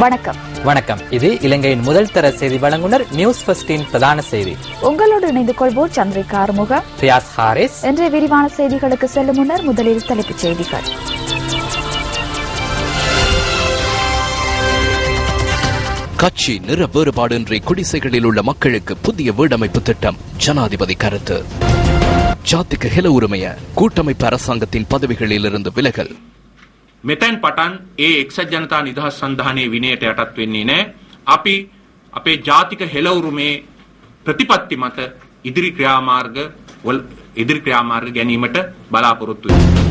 வணக்கம். வணக்கம். இது இலங்கையின் முதல் தர செய்தி வழங்குனர் நியூஸ் ஃபர்ஸ்டின் பிரதான செய்தி. உங்களோடு இணைந்து கொள்வோர் சந்திரிகா ஆறுமுகம், ரியாஸ் ஹாரிஸ். இன்றைய விரிவான செய்திகளுக்கு செல்லும் முன்னர் முதலில் தலைப்புச் செய்திகள். கட்சி நிற வேறுபாடின்றி குடிசைகளில் உள்ள மக்களுக்கு புதிய வீடமைப்பு திட்டம், ஜனாதிபதி கருத்து. ஜாතිக ஹெல உரிமைய கூட்டமைப்பு அரசாங்கத்தின் பதவிகளில் இருந்து விலகல். මෙතැන් පටන් ඒ එක්සත් ජනතා නිදහස් සන්ධානයේ විනයට යටත් වෙන්නේ නැහැ. අපි අපේ ජාතික හෙළවුරුමේ ප්‍රතිපත්ති මත ඉදිරි ක්‍රියාමාර්ග ගැනීමට බලාපොරොත්තු වෙනවා.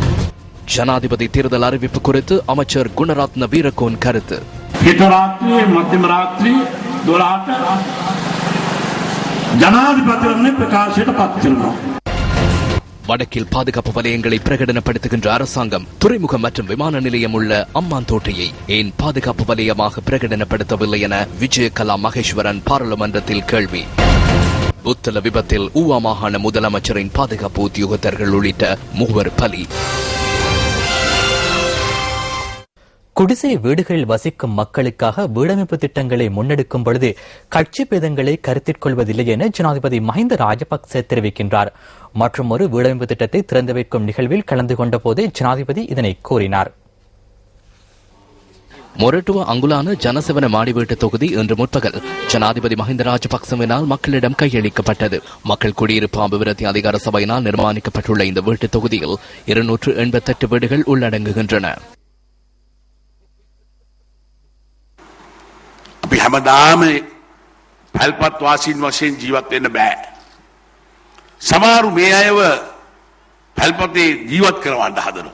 ஜனாதிபதி தேர்தல் அறிவிப்பு குறித்து அமைச்சர் குணரத்ன வீரகோன் கருத்து. හිත රාත්‍රියේ මධ්‍යම රාත්‍රී 12ට ජනාධිපතිවරණේ ප්‍රකාශයට පත් කරනවා. வடக்கில் பாதுகாப்பு வலயங்களை பிரகடனப்படுத்துகின்ற அரசாங்கம் துறைமுகம் மற்றும் விமான நிலையம் உள்ள அம்மாந்தோட்டையை ஏன் பாதுகாப்பு வலயமாக பிரகடனப்படுத்தவில்லை என விஜயகலா மகேஸ்வரன் பாராளுமன்றத்தில் கேள்வி. புத்தள விபத்தில் ஊவா மாகாண முதலமைச்சரின் பாதுகாப்பு உத்தியோகத்தர்கள் உள்ளிட்ட 3 பலி. குடிசை வீடுகளில் வசிக்கும் மக்களுக்காக வீடமைப்பு திட்டங்களை முன்னெடுக்கும் பொழுது கட்சி பேதங்களை கருத்தில் கொள்வதில்லை என ஜனாதிபதி மஹிந்த ராஜபக்ச தெரிவிக்கின்றார். மற்றும் ஒரு வீடமைப்பு திட்டத்தை திறந்து வைக்கும் நிகழ்வில் கலந்து கொண்ட போது ஜனாதிபதி இதனை கூறினார். மொரட்டுவ அங்குலான ஜனசேவன மாடி வீட்டு தொகுதி இன்று முற்பகல் ஜனாதிபதி மஹிந்த ராஜபக்சவினால் மக்களிடம் கையளிக்கப்பட்டது. மக்கள் குடியிருப்பு அபிவிருத்தி அதிகார சபையினால் நிர்மாணிக்கப்பட்டுள்ள இந்த வீட்டு தொகுதியில் 288 வீடுகள் உள்ளடங்குகின்றன. අපි හැමදාම පැල්පත් වාසීන් වශයෙන් ජීවත් වෙන්න බෑ. සමහරු මේ අයව පැල්පතේ ජීවත් කරවන්න හදනවා.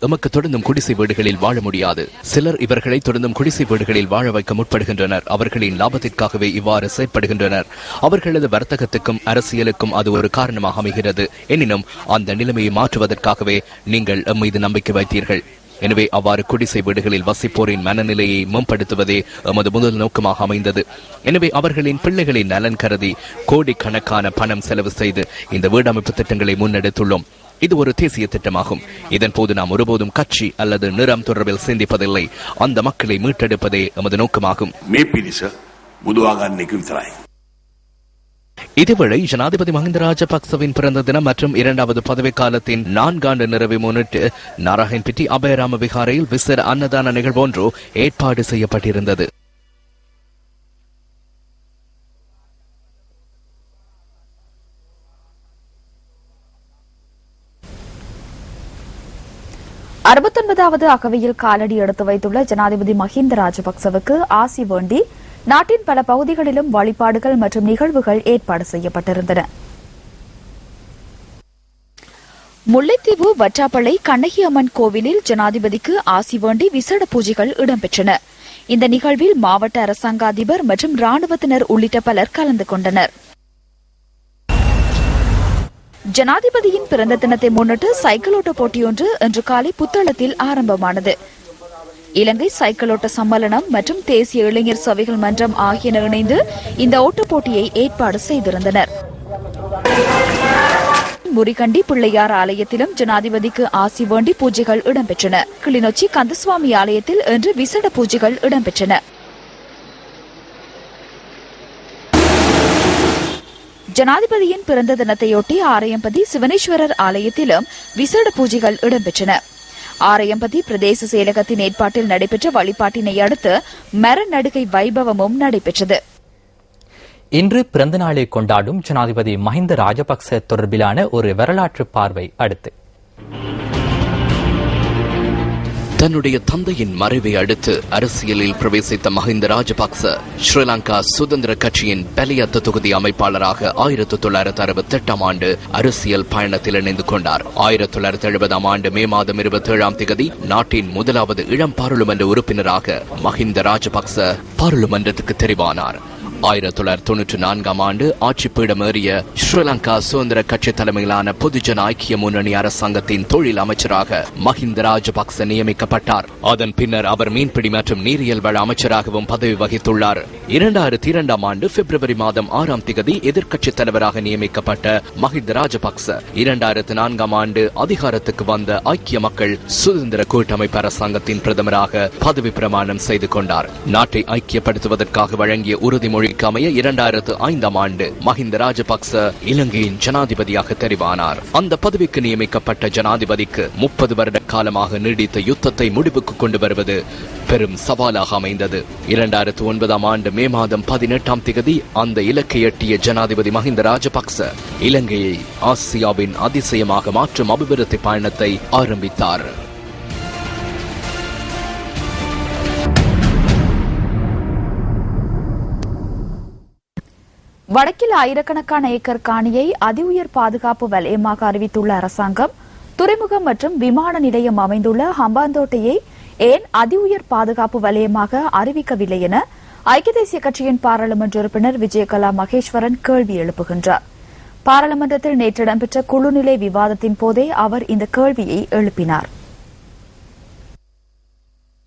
எமக்கு தொடர்ந்தும் குடிசை வீடுகளில் வாழ முடியாது. சிலர் இவர்களை தொடர்ந்தும் குடிசை வீடுகளில் வாழ வைக்க முற்படுகின்றனர். அவர்களின் லாபத்திற்காகவே இவ்வாறு செயற்படுகின்றனர். அவர்களது வர்த்தகத்துக்கும் அரசியலுக்கும் அது ஒரு காரணமாக அமைகிறது. எனினும் அந்த நிலைமையை மாற்றுவதற்காகவே நீங்கள் எம்மீது நம்பிக்கை வைத்தீர்கள். எனவே அவ்வாறு குடிசை வீடுகளில் வசிப்போரின் மனநிலையை மேம்படுத்துவதே எமது முதல் நோக்கமாக அமைந்தது. எனவே அவர்களின் பிள்ளைகளின் நலன் கருதி கோடிக்கணக்கான பணம் செலவு செய்து இந்த வீடமைப்பு திட்டங்களை முன்னெடுத்துள்ளோம். இது ஒரு தேசிய திட்டமாகும். இதன் போது நாம் ஒருபோதும் கட்சி அல்லது நிறம் தொடர்பில் சிந்திப்பதில்லை. அந்த மக்களை மீட்டெடுப்பதே எமது நோக்கமாகும். இதேவேளை ஜனாதிபதி மஹிந்த ராஜபக்சவின் பிறந்த தினம் மற்றும் 2வது பதவிக்காலத்தின் 4ஆண்டு நிறைவை முன்னிட்டு நாராயண்பிட்டி அபயராம விகாரையில் விசேட அன்னதான நிகழ்வொன்று ஏற்பாடு செய்யப்பட்டிருந்தது. வது அகவையில் காலடி எடுத்து வைத்துள்ள ஜனாதிபதி மஹிந்த ராஜபக்சவுக்கு ஆசி வேண்டி நாட்டின் பல பகுதிகளிலும் வழிபாடுகள் மற்றும் நிகழ்வுகள் ஏற்பாடு செய்யப்பட்டிருந்தன. முல்லைத்தீவு வற்றாப்பளை கண்ணகி அம்மன் கோவிலில் ஜனாதிபதிக்கு ஆசி வேண்டி விசேட பூஜைகள் இடம்பெற்றன. இந்த நிகழ்வில் மாவட்ட அரசாங்க அதிபர் மற்றும் ராணுவத்தினர் உள்ளிட்ட பலர் கலந்து கொண்டனர். ஜனாதிபதியின் பிறந்த தினத்தை முன்னிட்டு சைக்கிளோட்ட போட்டியொன்று இன்று காலை புத்தளத்தில் ஆரம்பமானது. இலங்கை சைக்கிளோட்ட சம்மேளனம் மற்றும் தேசிய இளைஞர் சபைகள் மன்றம் ஆகியன இணைந்து இந்த ஓட்டப் போட்டியை ஏற்பாடு செய்திருந்தனர். முறிகண்டி பிள்ளையார் ஆலயத்திலும் ஜனாதிபதிக்கு ஆசி வேண்டி பூஜைகள் இடம்பெற்றன. கிளிநொச்சி கந்தசுவாமி ஆலயத்தில் இன்று விசேட பூஜைகள் இடம்பெற்றன. ஜனாதிபதியின் பிறந்த தினத்தையொட்டி ஆரையம்பதி சிவனேஸ்வரர் ஆலயத்திலும் விசேட பூஜைகள் இடம்பெற்றன. ஆரையம்பதி பிரதேச செயலகத்தின் ஏற்பாட்டில் நடைபெற்ற வழிபாட்டினை அடுத்து மர நடுகை வைபவமும் நடைபெற்றது. இன்று பிறந்த நாளை கொண்டாடும் ஜனாதிபதி மஹிந்த ராஜபக்ச தொடர்பிலான ஒரு வரலாற்று பார்வை அடுத்து. தன்னுடைய தந்தையின் மறைவை அடுத்து அரசியலில் பிரவேசித்த மஹிந்த ராஜபக்ச ஸ்ரீலங்கா சுதந்திர கட்சியின் பெலியத்த தொகுதி அமைப்பாளராக 1968 ஆண்டு அரசியல் பயணத்தில் இணைந்து கொண்டார். 1970 ஆண்டு மே மாதம் 27 நாட்டின் முதலாவது இளம் பாராளுமன்ற உறுப்பினராக மஹிந்த ராஜபக்ச பாராளுமன்றத்துக்கு தெரிவானார். 1994 ஆண்டு ஆட்சிப்பீடமேறிய ஸ்ரீலங்கா சுதந்திர கட்சி தலைமையிலான பொதுஜன ஐக்கிய முன்னணி அரசாங்கத்தின் தொழில் அமைச்சராக மஹிந்த ராஜபக்ச நியமிக்கப்பட்டார். அதன் பின்னர் அவர் மீன்பிடி மற்றும் நீரியல் வள அமைச்சராகவும் பதவி வகித்துள்ளார். 2002 ஆண்டு பிப்ரவரி மாதம் 6ஆம் தேதி எதிர்க்கட்சித் தலைவராக நியமிக்கப்பட்ட மஹிந்த ராஜபக்ச 2004 ஆண்டு அதிகாரத்துக்கு வந்த ஐக்கிய மக்கள் சுதந்திர கூட்டமைப்பு அரசாங்கத்தின் பிரதமராக பதவி பிரமாணம் செய்து கொண்டார். நாட்டை ஐக்கியப்படுத்துவதற்காக வழங்கிய உறுதிமொழிக்கு அமைய 2005 ஆண்டு மஹிந்த ராஜபக்ச இலங்கையின் ஜனாதிபதியாக தெரிவானார். அந்த பதவிக்கு நியமிக்கப்பட்ட ஜனாதிபதிக்கு 30 வருட காலமாக நீடித்த யுத்தத்தை முடிவுக்கு கொண்டு வருவது பெரும் சவாலாக அமைந்தது. 2009 ஆண்டு மே மாதம் 18ஆம் தேதி அந்த இலக்கை எட்டிய ஜனாதிபதி மஹிந்த ராஜபக்ச இலங்கையை ஆசியாவின் அதிசயமாக மாற்றும் அபிவிருத்தி பயணத்தை ஆரம்பித்தார். வடக்கில் ஆயிரக்கணக்கான ஏக்கர் காணியை அதி உயர் பாதுகாப்பு வலயமாக அறிவித்துள்ள அரசாங்கம் துறைமுகம் மற்றும் விமான நிலையம் அமைந்துள்ள ஹம்பாந்தோட்டையை ஏன் அதி உயர் பாதுகாப்பு வலயமாக அறிவிக்கவில்லை என ஐக்கிய தேசிய கட்சியின் பாராளுமன்ற உறுப்பினர் விஜயகலா மகேஸ்வரன் கேள்வி எழுப்புகின்றார். பாராளுமன்றத்தில் நேற்று இடம்பெற்ற குழுநிலை விவாதத்தின் போதே அவர் இந்த கேள்வியை எழுப்பினார்.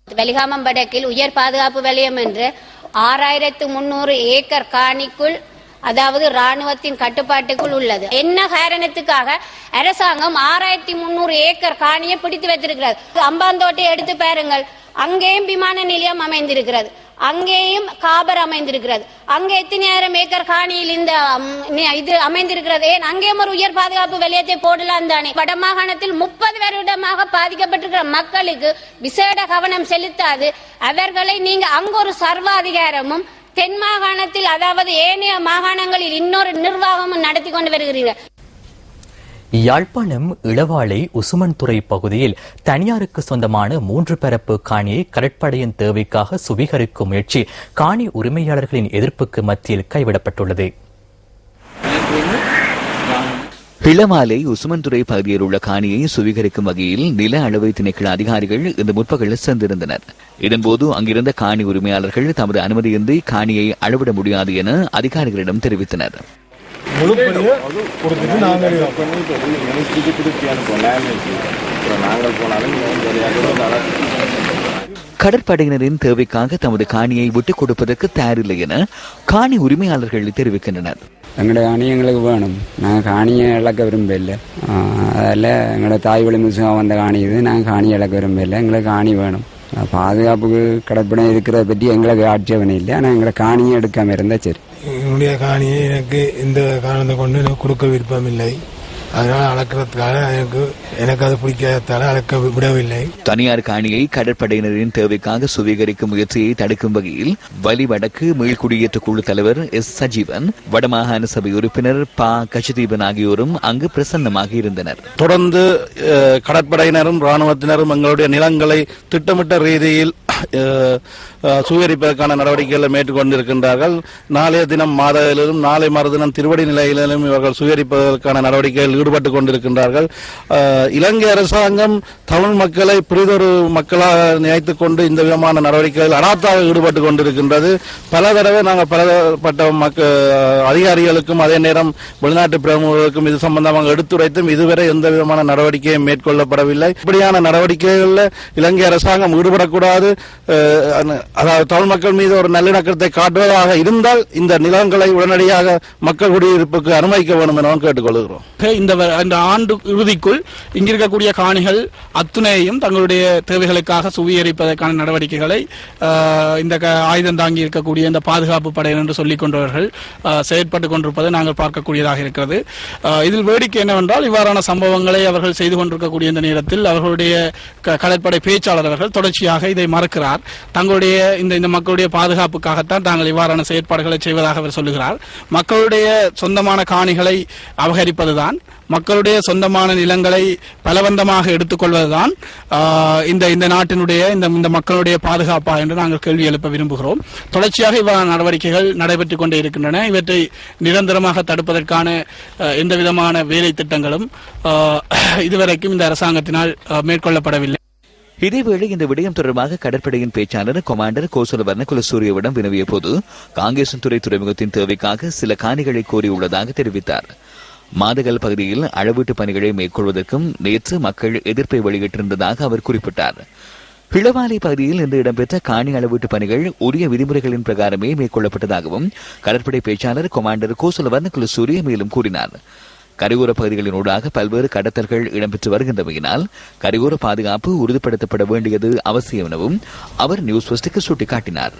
வெலிகாமம் வடக்கில் உயர் பாதுகாப்பு வலயம் என்று 6300 ஏக்கர் காணிக்குள், அதாவது ராணுவத்தின் கட்டுப்பாட்டுக்குள் உள்ளது. என்ன காரணத்துக்காக அரசாங்கம் 6300 ஏக்கர் காணியை பிடித்து வைத்திருக்கிறது? அம்பாந்தோட்டை எடுத்து பாருங்கள், அங்கேயும் விமான நிலையம் அமைந்திருக்கிறது, அங்கேயும் காபர் அமைந்திருக்கிறது, அங்கே எத்தனை ஆயிரம் ஏக்கர் காணியில் இந்த இது அமைந்திருக்கிறது. ஏன் அங்கேயும் ஒரு உயர் பாதுகாப்பு வலயத்தை போடலாம் தானே? வடமாகாணத்தில் 30 வருடமாக பாதிக்கப்பட்டிருக்கிற மக்களுக்கு விசேட கவனம் செலுத்தாது அவர்களை நீங்க அங்கு ஒரு சர்வாதிகாரமும் தென் மாகாணத்தில், அதாவது ஏனைய மாகாணங்களில் இன்னொரு நிர்வாகமும் நடத்தி கொண்டு வருகிறீர்கள். யாழ்ப்பாணம் இளவாலை உசுமன்துறை பகுதியில் தனியாருக்கு சொந்தமான 3 பரப்பு காணியை கடற்படையின் தேவைக்காக சுவீகரிக்கும் முயற்சி காணி உரிமையாளர்களின் எதிர்ப்புக்கு மத்தியில் கைவிடப்பட்டுள்ளது. இளவாலை உசுமன்துறை பகுதியில் உள்ள காணியை சுவீகரிக்கும் வகையில் நில அளவை திணைக்கள அதிகாரிகள் இந்த முற்பகலில் சென்றிருந்தனர். இதன்போது அங்கிருந்த காணி உரிமையாளர்கள் தமது அனுமதியின்றி காணியை அளவிட முடியாது என அதிகாரிகளிடம் தெரிவித்தனர். கடற்படையினரின் தேவைக்காக தமது காணியை விட்டுக் கொடுப்பதற்கு தயாரில்லை என காணி உரிமையாளர்கள் தெரிவிக்கின்றனர். எங்களோட காணி எங்களுக்கு வேணும், நாங்கள் காணியை இழக்க விரும்பல. அதில் எங்களோட தாய் வழி முஸ்லிம் வந்த காணி இது, நாங்கள் காணியை இழக்க விரும்பல, எங்களுக்கு காணி வேணும். பாதுகாப்புக்கு கடற்படை இருக்கிறத பற்றி எங்களுக்கு ஆட்சேபனை இல்லை, ஆனால் எங்களை காணியை எடுக்காம இருந்தா சரி. என்னுடைய காணியை எனக்கு இந்த காரணத்தை கொண்டு எனக்கு கொடுக்க விருப்பம் இல்லை, அதனால அளக்கிறதுக்காக எனக்கு அது பிடிக்காததால அளக்க விடவில்லை. தனியார் காணியை கடற்படையினரின் தேவைக்காக சுவீகரிக்கும் முயற்சியை தடுக்கும் வகையில் வலி வடக்கு மீள்குடியேற்ற குழு தலைவர் எஸ் சஜீவன், வடமாகாண சபை உறுப்பினர் ப கஜதீபன் ஆகியோரும் அங்கு பிரசன்னமாக இருந்தனர். தொடர்ந்து கடற்படையினரும் ராணுவத்தினரும் எங்களுடைய நிலங்களை திட்டமிட்ட ரீதியில் சுவீகரிப்பதற்கான நடவடிக்கைகளை மேற்கொண்டிருக்கின்றார்கள். நாளைய தினம் மாதத்திலும் நாளை மறுதினம் திருவடி நிலையிலும் இவர்கள் சுவீகரிப்பதற்கான நடவடிக்கைகள் ஈடுபட்டுக் கொண்டிருக்கின்றார்கள். இலங்கை அரசாங்கம் தமிழ் மக்களை பிரிதொரு மக்களாக நினைத்துக் கொண்டு இந்த விதமான நடவடிக்கைகள் அடாத்தாக ஈடுபட்டுக் கொண்டிருக்கின்றது. பல தடவை நாங்கள் பலப்பட்ட அதிகாரிகளுக்கும் அதே நேரம் வெளிநாட்டு பிரமுகர்களுக்கும் இது சம்பந்தமாக எடுத்துரைத்தும் இதுவரை எந்த விதமான நடவடிக்கையும் மேற்கொள்ளப்படவில்லை. இப்படியான நடவடிக்கைகளில் இலங்கை அரசாங்கம் ஈடுபடக்கூடாது. அதாவது தமிழ் மக்கள் மீது ஒரு நல்லிணக்கத்தை காட்டுவதாக இருந்தால் இந்த நிலங்களை உடனடியாக மக்கள் குடியிருப்புக்கு அனுமதிக்க வேண்டும் என கேட்டுக்கொள்கிறோம். இந்த ஆண்டு இறுதிக்குள் இங்கிருக்கக்கூடிய காணிகள் அத்துணையையும் தங்களுடைய தேவைகளுக்காக சுவீகரிப்பதற்கான நடவடிக்கைகளை இந்த ஆயுதம் தாங்கி இருக்கக்கூடிய இந்த பாதுகாப்பு படையினர் என்று சொல்லிக் கொண்டவர்கள் செயற்பட்டுக் கொண்டிருப்பதை நாங்கள் பார்க்கக்கூடியதாக இருக்கிறது. இதில் வேடிக்கை என்னவென்றால், இவ்வாறான சம்பவங்களை அவர்கள் செய்து கொண்டிருக்கக்கூடிய இந்த நேரத்தில் அவர்களுடைய கடற்படை பேச்சாளர் அவர்கள் தொடர்ச்சியாக இதை மறுக்கிறார். தங்களுடைய இந்த மக்களுடைய பாதுகாப்புக்காகத்தான் தாங்கள் இவ்வாறான செயற்பாடுகளை செய்வதாக அவர் சொல்லுகிறார். மக்களுடைய சொந்தமான காணிகளை அபகரிப்பதுதான், மக்களுடைய சொந்தமான நிலங்களை பலவந்தமாக எடுத்துக்கொள்வதுதான் இந்த நாட்டினுடைய இந்த மக்களுடைய பாதுகாப்பா என்று நாங்கள் கேள்வி எழுப்ப விரும்புகிறோம். தொடர்ச்சியாக இவ்வாறான நடவடிக்கைகள் நடைபெற்றுக் கொண்டே இருக்கின்றன. இவற்றை நிரந்தரமாக தடுப்பதற்கான எந்த விதமான வேலை திட்டங்களும் இதுவரைக்கும் இந்த அரசாங்கத்தினால் மேற்கொள்ளப்படவில்லை. இதேவேளை இந்த விடயம் தொடர்பாக கடற்படையின் பேச்சாளர் கொமாண்டர் கோசலவர்ண குலசூரியவிடம் வினவிய போது காங்கேசன்துறை துறைமுகத்தின் தேவைக்காக சில காணிகளை கோரியுள்ளதாக தெரிவித்தார். மாதகல் பகுதியில் அளவீட்டு பணிகளை மேற்கொள்வதற்கும் நேற்று மக்கள் எதிர்ப்பை வெளியிட்டிருந்ததாக அவர் குறிப்பிட்டார். பிளவாலை பகுதியில் இன்று இடம்பெற்ற காணி அளவீட்டு பணிகள் உரிய விதிமுறைகளின் பிரகாரமே மேற்கொள்ளப்பட்டதாகவும் கடற்படை பேச்சாளர் கொமாண்டர் கோசலவர்ண குலசூரிய மேலும் கூறினார். கரையோர பகுதிகளினூடாக பல்வேறு கடத்தல்கள் இடம்பெற்று வருகின்றமையினால் கரையோர பாதுகாப்பு உறுதிப்படுத்தப்பட வேண்டியது அவசியம் எனவும் அவர் நியூஸ் ஃபர்ஸ்டுக்கு சுட்டிக்காட்டினார்.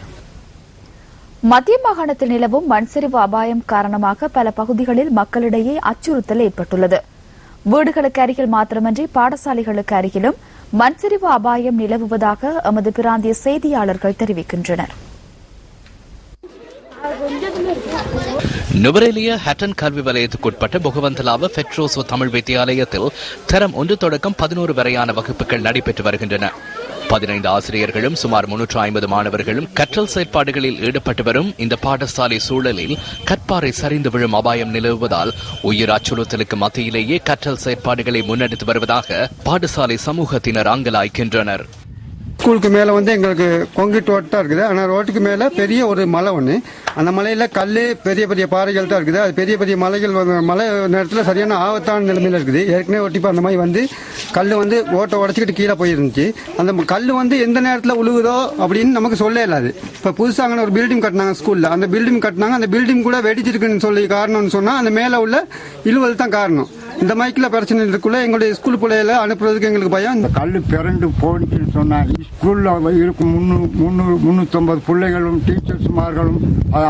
மத்திய மாகாணத்தில் நிலவும் மண்சரிவு அபாயம் காரணமாக பல பகுதிகளில் மக்களிடையே அச்சுறுத்தல் ஏற்பட்டுள்ளது. வீடுகளுக்கு அருகில் மாத்திரமன்றி பாடசாலைகளுக்கு அருகிலும் மண்சரிவு அபாயம் நிலவுவதாக எமது பிராந்திய செய்தியாளர்கள் தெரிவிக்கின்றனர். நுவரெலியா ஹட்டன் கல்வி வலயத்துக்குட்பட்ட புகவந்தலாவ பெட்ரோசோ தமிழ் வித்தியாலயத்தில் தரம் 1 தொடக்கம் 11 வரையான வகுப்புகள் நடைபெற்று வருகின்றன. 15 ஆசிரியர்களும் சுமார் 350 மாணவர்களும் கற்றல் செயற்பாடுகளில் ஈடுபட்டு வரும் இந்த பாடசாலை சூழலில் கற்பாறை சரிந்து விழும் அபாயம் நிலவுவதால் உயிர் அச்சுறுத்தலுக்கு மத்தியிலேயே கற்றல் செயற்பாடுகளை முன்னெடுத்து வருவதாக பாடசாலை சமூகத்தினர் அங்கலாய்க்கின்றனர். ஸ்கூலுக்கு மேலே எங்களுக்கு கொங்கிட்டு ரோட்டா இருக்குது. ஆனால் ரோட்டுக்கு மேலே பெரிய ஒரு மலை ஒன்று, அந்த மலையில் கல் பெரிய பெரிய பாறைகள் தான் இருக்குது. அது பெரிய பெரிய மலைகள் மழை நேரத்தில் சரியான ஆபத்தான நிலைமையில் இருக்குது. ஏற்கனவே ஒட்டிப்பா அந்த மாதிரி கல் ஓட்டை உடச்சிக்கிட்டு கீழே போயிருந்துச்சு. அந்த கல் எந்த நேரத்தில் உழுகுதோ அப்படின்னு நமக்கு சொல்ல இல்லாது. இப்போ புதுசாக ஒரு பில்டிங் கட்டினாங்க ஸ்கூலில், அந்த பில்டிங் கட்டினாங்க, அந்த பில்டிங் கூட வெடிச்சிருக்குன்னு சொல்லி காரணம்னு சொன்னால் அந்த மேலே உள்ள இழுவல் தான் காரணம். இந்த மைக்கில் பிரச்சனை இருக்குள்ள எங்களுடைய ஸ்கூல் பிள்ளைகளை அனுப்புறதுக்கு எங்களுக்கு பயம். இந்த கல் பிறண்டு போனிச்சுன்னு சொன்னாங்க. ஸ்கூலில் இருக்கும் 350 பிள்ளைகளும் டீச்சர்ஸ்மார்களும்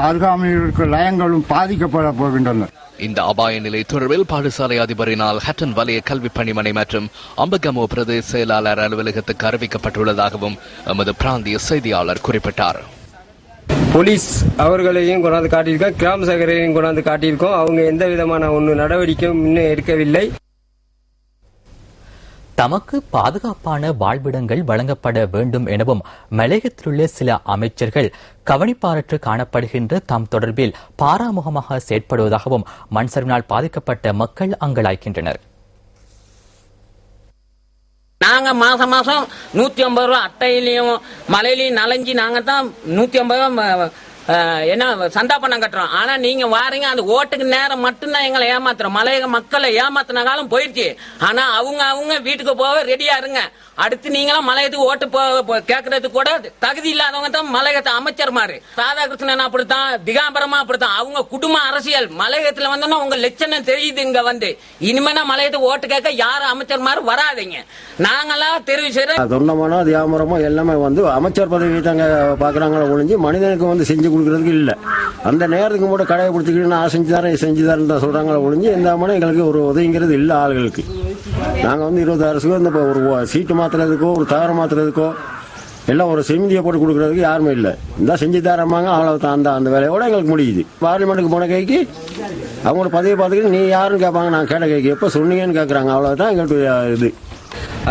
அருகாமையில் இருக்கிற லயங்களும் பாதிக்கப்பட போகின்றனர். இந்த அபாய நிலை தொடர்பில் பாடசாலை அதிபரினால் ஹட்டன் வலய கல்வி பணிமனை மற்றும் அம்பகமோ பிரதேச செயலாளர் அலுவலகத்துக்கு அறிவிக்கப்பட்டுள்ளதாகவும் எமது பிராந்திய செய்தியாளர் குறிப்பிட்டார். போலீஸ் அவர்களையும் கொண்டாந்து காட்டியிருக்கோம், கிராம சகரையும் கொண்டாந்து காட்டியிருக்கோம். அவங்க எந்த விதமான நடவடிக்கையும் இன்னும் எடுக்கவில்லை. தமக்கு பாதுகாப்பான வாழ்விடங்கள் வழங்கப்பட வேண்டும் எனவும் மலையகத்திலுள்ள சில அமைச்சர்கள் கவனிப்பாரற்று காணப்படுகின்ற தம் தொடர்பில் பாராமுகமாக செயற்படுவதாகவும் மண்சரிவினால் பாதிக்கப்பட்ட மக்கள் அங்கலாய்க்கின்றனர். நாங்க மாசம் 150 ரூபா அட்டையிலையும் மலையிலையும் நனைஞ்சி நாங்க தான் 150 ரூபா என்ன சந்தா பணம் கட்டுறோம். ஆனா நீங்க வாரீங்க, அந்த ஓட்டுக்கு நேரம் மட்டும்தான் எங்களை ஏமாத்துறோம். மலையக மக்களை ஏமாத்தின காலம் போயிடுச்சு. ஆனா அவங்க வீட்டுக்கு போக ரெடியா இருங்க. அடுத்து நீங்களாம் மலையத்துக்கு ஓட்டு கேட்கறதுக்கு கூட தகுதி இல்லாதவங்க தான் மலையகத்தை அமைச்சர்மாரு. ராதாகிருஷ்ணன் அப்படித்தான், திகாம்பரமா அப்படித்தான். அவங்க குடும்ப அரசியல் மலையகத்துல வந்தோம்னா உங்க லட்சணம் தெரியுது. இங்க இனிமே மலையத்துக்கு ஓட்டு கேட்க யாரும் அமைச்சர்மாரு வராதிங்க. நாங்கெல்லாம் தெரிவு செய்யறோம். தொண்டமானோ தியாமரமோ எல்லாமே அமைச்சர் பதவி தாங்க பாக்குறாங்களோ ஒழிஞ்சு மனிதனுக்கு செஞ்சு கொடுக்கறதுக்கு இல்ல. அந்த நேரத்துக்கு கூட கடையை பிடிச்சிக்கிட்டு நான் செஞ்சுதாரேன் தான் சொல்றாங்களோ ஒழிஞ்சு எந்த மனம் எங்களுக்கு ஒரு உதவிங்கிறது இல்ல. ஆளுகளுக்கு நாங்க 26 இந்த ஒரு சீட்டு மாத்துறதுக்கோ ஒரு தகர மாத்துறதுக்கோ எல்லாம் ஒரு செமிதியை போட்டு கொடுக்கறதுக்கு யாருமே இல்லை. இந்த செஞ்சு தரமாங்க அவ்வளவு அந்த வேலையோட எங்களுக்கு முடியுது. பார்லிமெண்ட்டுக்கு போன கைக்கு அவங்களோட பதவியை பார்த்துக்கிட்டு நீ யாருன்னு கேட்பாங்க. நான் கேட்ட கைக்கு எப்போ சொன்னீங்கன்னு கேட்கறாங்க. அவ்வளவுதான் எங்களுக்கு இது.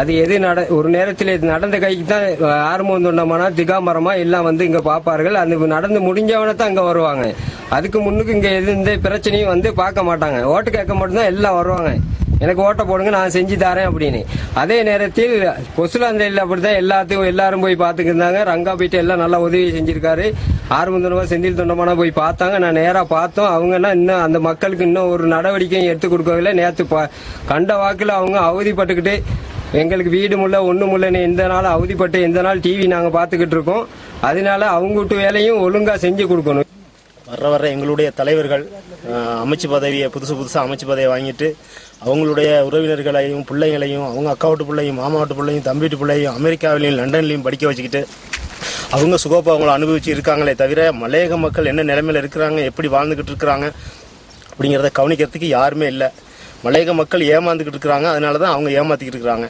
அது எது ஒரு நேரத்தில் நடந்த கைக்கு தான் ஆரம்பம் தொண்டமானா திகாமரமா எல்லாம் இங்க பாப்பார்கள். அந்த நடந்து முடிஞ்சவன தான் இங்க வருவாங்க. அதுக்கு முன்னுக்கு இங்க எந்த பிரச்சனையும் பார்க்க மாட்டாங்க. ஓட்டு கேட்க மட்டும்தான் எல்லாம் வருவாங்க. எனக்கு ஓட்ட போடுங்க, நான் செஞ்சு தரேன் அப்படின்னு. அதே நேரத்தில் கொசுலாந்தையில் அப்படித்தான் எல்லாரும் போய் பார்த்துக்கிருந்தாங்க. ரங்கா போயிட்டு எல்லாம் நல்லா உதவி செஞ்சிருக்காரு. ஆறுமுந்தனமா செந்தில் தொண்டமானா போய் பார்த்தாங்க. நான் நேரா பார்த்தோம். அவங்கன்னா இன்னும் அந்த மக்களுக்கு இன்னும் ஒரு நடவடிக்கையும் எடுத்து கொடுக்கவில்லை. நேற்று கண்ட வாக்குல அவங்க அவதிப்பட்டுக்கிட்டு எங்களுக்கு வீடு முல்ல ஒண்ணு முல்லன்னு எந்த நாள் அவதிப்பட்டு எந்த நாள் டிவி நாங்க பாத்துக்கிட்டு இருக்கோம். அதனால அவங்க வீட்டு வேலையும் ஒழுங்கா செஞ்சு கொடுக்கணும். வர எங்களுடைய தலைவர்கள் அமைச்சு பதவியை புதுசா அமைச்சு பதவியை வாங்கிட்டு அவங்களுடைய உறவினர்களையும் பிள்ளைங்களையும் அவங்க அக்கா வீட்டு பிள்ளையும் மாமா வீட்டு பிள்ளையும் தம்பி வீட்டு பிள்ளையும் அமெரிக்காவிலையும் லண்டன்லையும் படிக்க வச்சுக்கிட்டு அவங்க சுகோபங்களை அனுபவிச்சு இருக்காங்களே தவிர மலையக மக்கள் என்ன நிலைமையில இருக்கிறாங்க, எப்படி வாழ்ந்துகிட்டு இருக்கிறாங்க அப்படிங்கிறத கவனிக்கிறதுக்கு யாருமே இல்லை. மலையக மக்கள் ஏமாந்துக்கிட்டு இருக்கிறாங்க. அதனாலதான் அவங்க ஏமாத்திக்கிட்டு இருக்கிறாங்க.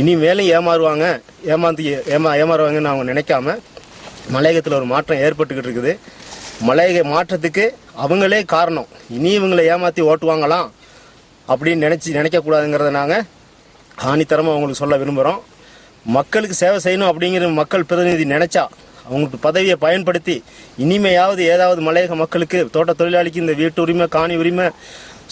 இனி மேலும் ஏமாறுவாங்கன்னு அவங்க நினைக்காம மலையகத்தில் ஒரு மாற்றம் ஏற்பட்டுக்கிட்டு இருக்குது. மலையக மாற்றத்துக்கு அவங்களே காரணம். இனி இவங்களை ஏமாத்தி ஓட்டுவாங்களாம் அப்படின்னு நினைக்கக்கூடாதுங்கிறத நாங்கள் ஆணித்தரமாக அவங்களுக்கு சொல்ல விரும்புகிறோம். மக்களுக்கு சேவை செய்யணும் அப்படிங்கிற மக்கள் பிரதிநிதி நினைச்சா அவங்களுக்கு பதவியை பயன்படுத்தி இனிமையாவது ஏதாவது மலையக மக்களுக்கு தோட்ட தொழிலாளிக்கு இந்த வீட்டு உரிமை காணி உரிமை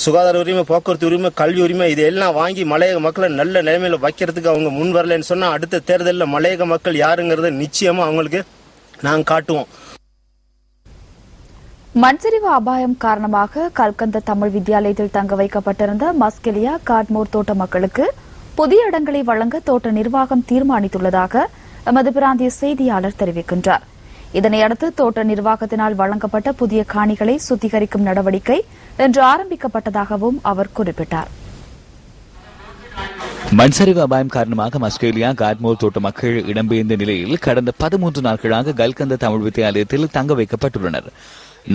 சுகாதார உரிமை, போக்குவரத்து உரிமை, கல்வி உரிமை இதெல்லாம் வாங்கி மலையக மக்களை நல்ல நிலைமையில வைக்கிறதுக்கு அவங்க முன் வரலன்னு சொன்னா அடுத்த தேர்தலில் மலையக மக்கள் யாருங்கிறத நிச்சயமா அவங்களுக்கு நாங்கள் காட்டுவோம். மண்சரிவு அபாயம் காரணமாக கல்கந்த தமிழ் வித்தியாலயத்தில் தங்க வைக்கப்பட்டிருந்த மஸ்கெலியா காட்மோர் தோட்ட மக்களுக்கு புதிய இடங்களை வழங்க தோட்ட நிர்வாகம் தீர்மானித்துள்ளதாக எமது பிராந்திய செய்தியாளர் தெரிவிக்கின்றார். இதனையடுத்து தோட்ட நிர்வாகத்தினால் வழங்கப்பட்ட புதிய காணிகளை சுத்திகரிக்கும் நடவடிக்கை இன்று ஆரம்பிக்கப்பட்டதாகவும் அவர் குறிப்பிட்டார். மண்சரிவு அபாயம் காரணமாக மஸ்கேலியா காட்மோர் தோட்ட மக்கள் இடம்பெயர்ந்த நிலையில் கடந்த 13 நாட்களாக கல்கந்த தமிழ் வித்தியாலயத்தில் தங்க வைக்கப்பட்டுள்ளனர்.